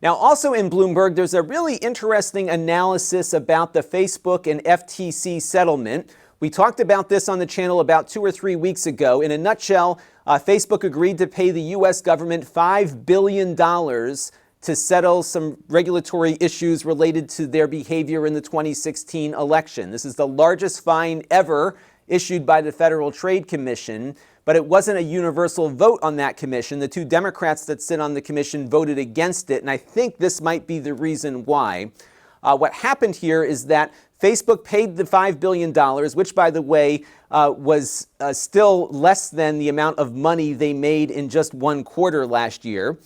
Now, also in Bloomberg, there's a really interesting analysis about the Facebook and FTC settlement. We talked about this on the channel about 2 or 3 weeks ago. In a nutshell, Facebook agreed to pay the U.S. government $5 billion to settle some regulatory issues related to their behavior in the 2016 election. This is the largest fine ever issued by the Federal Trade Commission, but it wasn't a universal vote on that commission. The 2 Democrats that sit on the commission voted against it, and I think this might be the reason why. What happened here is that Facebook paid the $5 billion, which, by the way, was still less than the amount of money they made in just 1 quarter last year.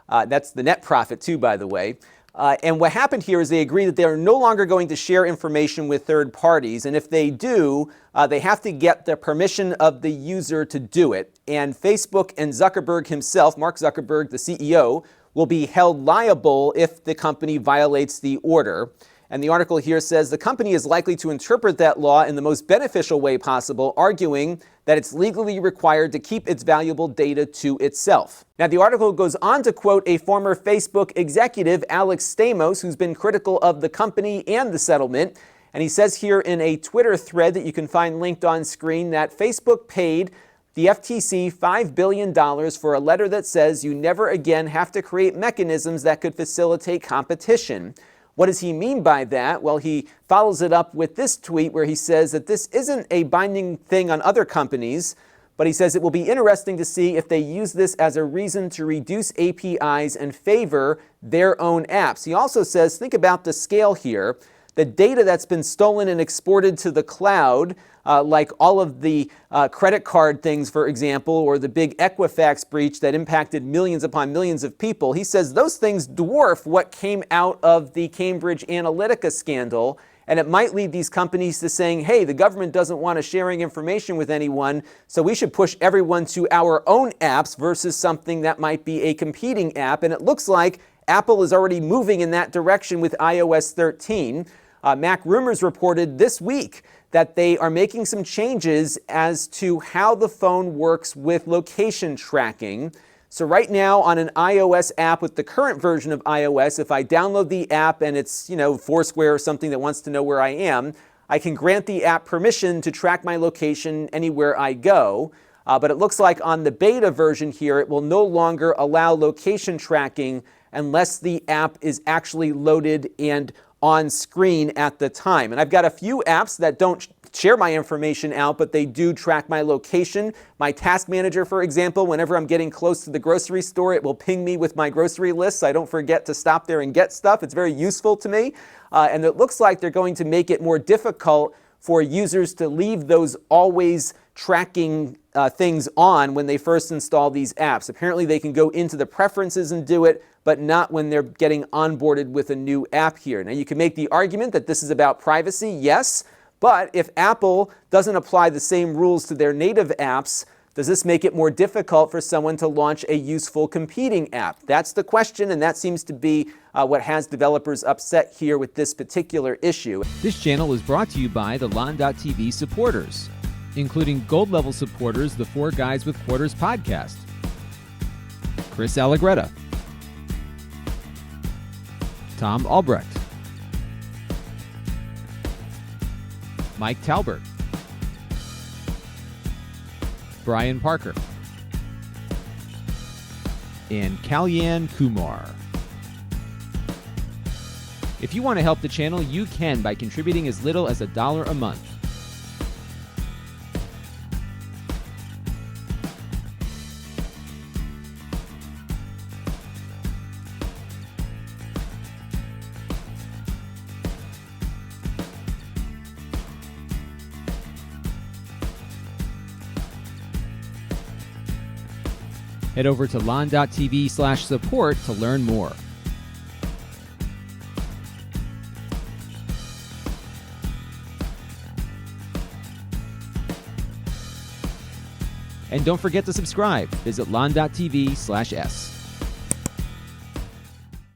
That's the net profit, too, by the way. And what happened here is they agreed that they are no longer going to share information with third parties. And if they do, they have to get the permission of the user to do it. And Facebook and Zuckerberg himself, Mark Zuckerberg, the CEO, will be held liable if the company violates the order. And the article here says the company is likely to interpret that law in the most beneficial way possible, arguing that it's legally required to keep its valuable data to itself. Now, the article goes on to quote a former Facebook executive, Alex Stamos, who's been critical of the company and the settlement. And he says here in a Twitter thread that you can find linked on screen that Facebook paid the FTC $5 billion for a letter that says you never again have to create mechanisms that could facilitate competition. What does he mean by that? Well, he follows it up with this tweet where he says that this isn't a binding thing on other companies, but he says it will be interesting to see if they use this as a reason to reduce APIs and favor their own apps. He also says, think about the scale here. The data that's been stolen and exported to the cloud, like all of the credit card things, for example, or the big Equifax breach that impacted millions upon millions of people, he says those things dwarf what came out of the Cambridge Analytica scandal. And it might lead these companies to saying, hey, the government doesn't want us sharing information with anyone, so we should push everyone to our own apps versus something that might be a competing app. And it looks like Apple is already moving in that direction with iOS 13. Mac Rumors reported this week that they are making some changes as to how the phone works with location tracking. So right now on an iOS app with the current version of iOS, if I download the app and it's, Foursquare or something that wants to know where I am, I can grant the app permission to track my location anywhere I go. But it looks like on the beta version here, it will no longer allow location tracking unless the app is actually loaded and on screen at the time. And I've got a few apps that don't share my information out, but they do track my location. My task manager, for example, whenever I'm getting close to the grocery store, it will ping me with my grocery list so I don't forget to stop there and get stuff. It's very useful to me. And it looks like they're going to make it more difficult for users to leave those always tracking things on when they first install these apps. Apparently they can go into the preferences and do it, but not when they're getting onboarded with a new app here. Now, you can make the argument that this is about privacy, yes, but if Apple doesn't apply the same rules to their native apps, does this make it more difficult for someone to launch a useful competing app? That's the question, and that seems to be what has developers upset here with this particular issue. This channel is brought to you by the Lon.TV supporters, including gold-level supporters, the 4 Guys with Quarters podcast, Chris Allegretta, Tom Albrecht, Mike Talbert, Brian Parker, and Kalyan Kumar. If you want to help the channel, you can by contributing as little as $1 a month. Head over to Lon.TV/support to learn more. And don't forget to subscribe. Visit Lon.TV/S.